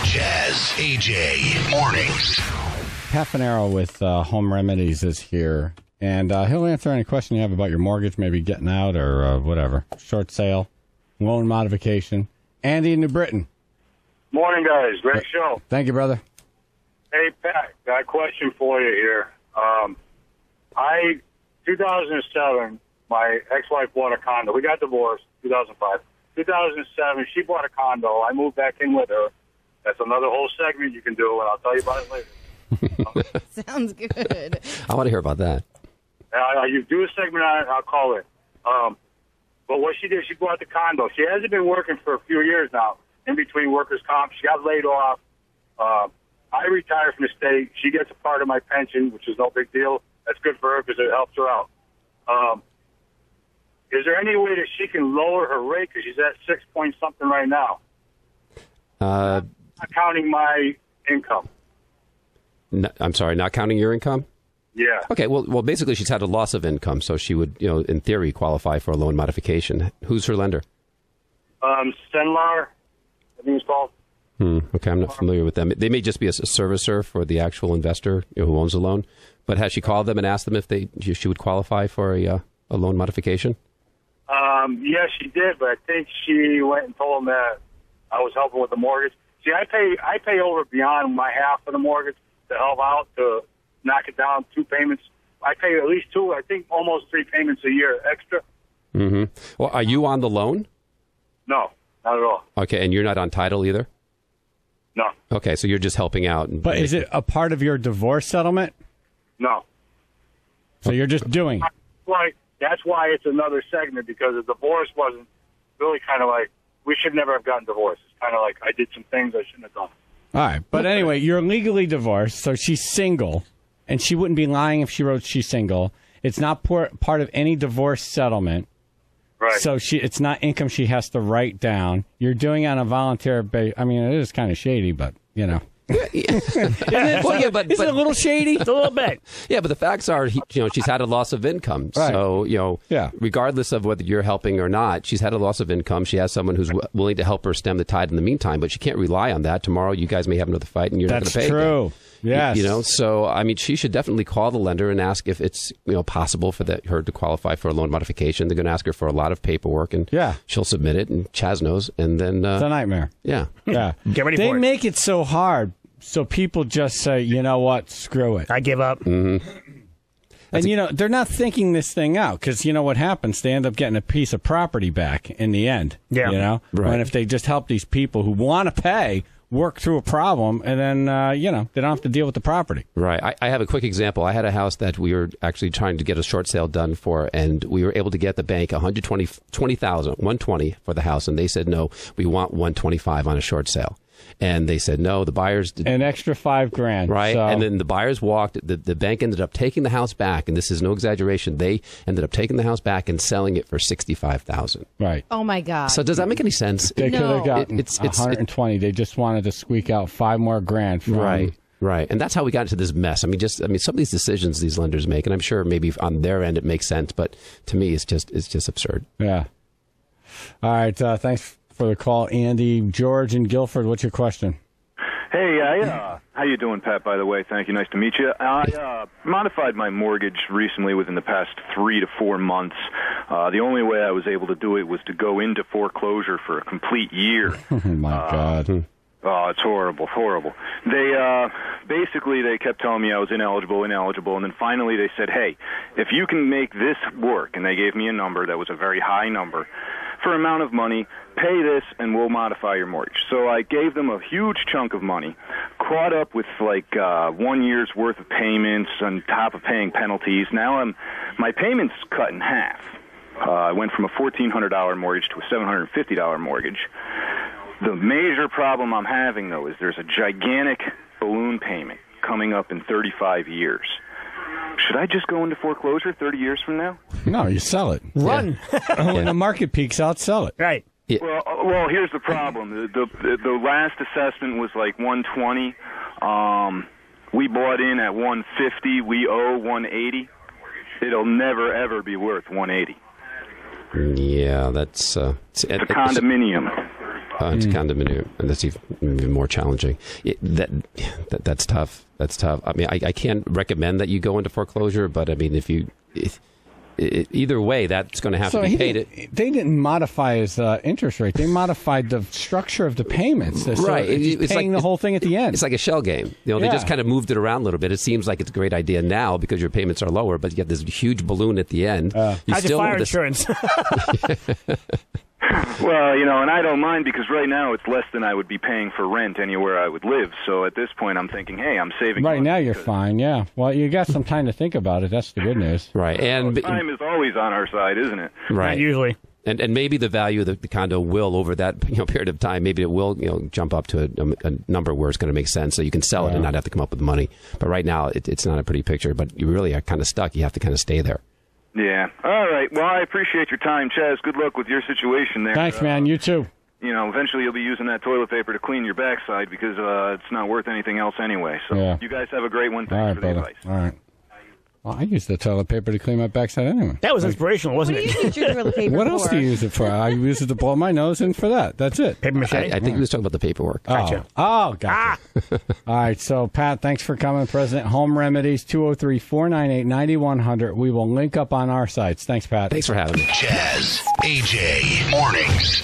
Jazz, AJ, mornings. Pat Fanaro with Home Remedies is here, and he'll answer any question you have about your mortgage, maybe getting out or whatever. Short sale, loan modification. Andy in New Britain. Morning, guys. Great show. Thank you, brother. Hey, Pat, got a question for you here. 2007, my ex-wife bought a condo. We got divorced, 2005. 2007, she bought a condo. I moved back in with her. That's another whole segment you can do, and I'll tell you about it later. Sounds good. I want to hear about that. You do a segment on it, I'll call it. But what she did, she bought the condo. She hasn't been working for a few years now, in between workers' comp. She got laid off. I retired from the state. She gets a part of my pension, which is no big deal. That's good for her because it helps her out. Is there any way that she can lower her rate because she's at 6 point something right now? Not counting my income. No, I'm sorry, not counting your income? Yeah. Okay, well, basically she's had a loss of income, so she would, in theory, qualify for a loan modification. Who's her lender? Cenlar, I think it's called. Okay, I'm not familiar with them. They may just be a servicer for the actual investor who owns the loan. But has she called them and asked them if she would qualify for a loan modification? Yes, she did, but I think she went and told them that I was helping with the mortgage. See, I pay over beyond my half of the mortgage to help out to knock it down 2 payments. I pay at least 2, I think almost 3 payments a year extra. Mm-hmm. Well, are you on the loan? No, not at all. Okay, and you're not on title either? No. Okay, so you're just helping out. But is it a part of your divorce settlement? No. So you're just doing it? That's why it's another segment, because the divorce wasn't really kind of like, we should never have gotten divorced. It's kind of like I did some things I shouldn't have done. All right. But anyway, you're legally divorced, so she's single, and she wouldn't be lying if she wrote she's single. It's not part of any divorce settlement. Right. So it's not income she has to write down. You're doing it on a volunteer basis. I mean, it is kind of shady, but, Isn't it a little shady? It's a little bit. Yeah, but the facts are, she's had a loss of income. Right. So, regardless of whether you're helping or not, she's had a loss of income. She has someone who's willing to help her stem the tide in the meantime, but she can't rely on that. Tomorrow, you guys may have another fight, and you're not going to pay. That's true. Yes. So, I mean, she should definitely call the lender and ask if it's, possible for her to qualify for a loan modification. They're going to ask her for a lot of paperwork, and she'll submit it, and Chaz knows, and then... it's a nightmare. Yeah. Yeah. Get ready for it. They make it so hard, so people just say, you know what, screw it. I give up. Mm-hmm. And, they're not thinking this thing out, because you know what happens? They end up getting a piece of property back in the end. Yeah. Right. And if they just help these people who want to pay work through a problem, and then, they don't have to deal with the property. Right. I have a quick example. I had a house that we were actually trying to get a short sale done for, and we were able to get the bank $120,000 for the house, and they said, no, we want $125 on a short sale. And they said, no, the buyers... An extra $5,000. Right. So. And then the buyers walked. The bank ended up taking the house back. And this is no exaggeration. They ended up taking the house back and selling it for $65,000. Right. Oh, my God. So does that make any sense? They could have gotten it's 120. They just wanted to squeak out $5 more grand. From, Right. And that's how we got into this mess. I mean, some of these decisions these lenders make, and I'm sure maybe on their end it makes sense, but to me it's just absurd. Yeah. All right. Thanks for the call, Andy. George in Guilford, what's your question? Hey, how you doing, Pat, by the way? Thank you. Nice to meet you. I modified my mortgage recently within the past 3 to 4 months. The only way I was able to do it was to go into foreclosure for a complete year. Oh, my God. Oh, it's horrible. They basically kept telling me I was ineligible, and then finally they said, hey, if you can make this work, and they gave me a number that was a very high number, for an amount of money, pay this, and we'll modify your mortgage. So I gave them a huge chunk of money, caught up with 1 year's worth of payments on top of paying penalties. Now my payment's cut in half. I went from a $1,400 mortgage to a $750 mortgage. The major problem I'm having, though, is there's a gigantic balloon payment coming up in 35 years. Should I just go into foreclosure 30 years from now? No, you sell it. Run. When the market peaks out, sell it. Right. Yeah. Well, here's the problem. The last assessment was like 120. We bought in at 150. We owe 180. It'll never ever be worth 180. Yeah, that's it's a condominium. Into condominium, and that's even more challenging. That's tough. That's tough. I mean, I can't recommend that you go into foreclosure, but I mean, either way, that's going to have to be paid. They didn't modify his interest rate. They modified the structure of the payments. So right. It's paying the whole thing at the end. It's like a shell game. They just kind of moved it around a little bit. It seems like it's a great idea now because your payments are lower, but you get this huge balloon at the end. How's your fire insurance? Well, and I don't mind because right now it's less than I would be paying for rent anywhere I would live. So at this point, I'm thinking, hey, I'm saving. Right now, you're fine. Yeah. Well, you got some time to think about it. That's the good news. Right. And time is always on our side, isn't it? Right. Not usually. And maybe the value of the condo will, over that period of time, maybe it will jump up to a number where it's going to make sense, so you can sell it and not have to come up with money. But right now, it's not a pretty picture. But you really are kind of stuck. You have to kind of stay there. Yeah. All right. Well, I appreciate your time, Chaz. Good luck with your situation there. Thanks, man. You too. Eventually you'll be using that toilet paper to clean your backside because it's not worth anything else anyway. So you guys have a great one. Thanks for the advice. All right. Well, I use the toilet paper to clean my backside anyway. That was inspirational, wasn't it? What else do you use it for? I use it to blow my nose in for that. That's it. Paper mache? I think he was talking about the paperwork. Gotcha. Oh, gotcha. All right. So, Pat, thanks for coming. President Home Remedies, 203-498-9100. We will link up on our sites. Thanks, Pat. Thanks for having me. Chaz, AJ, mornings.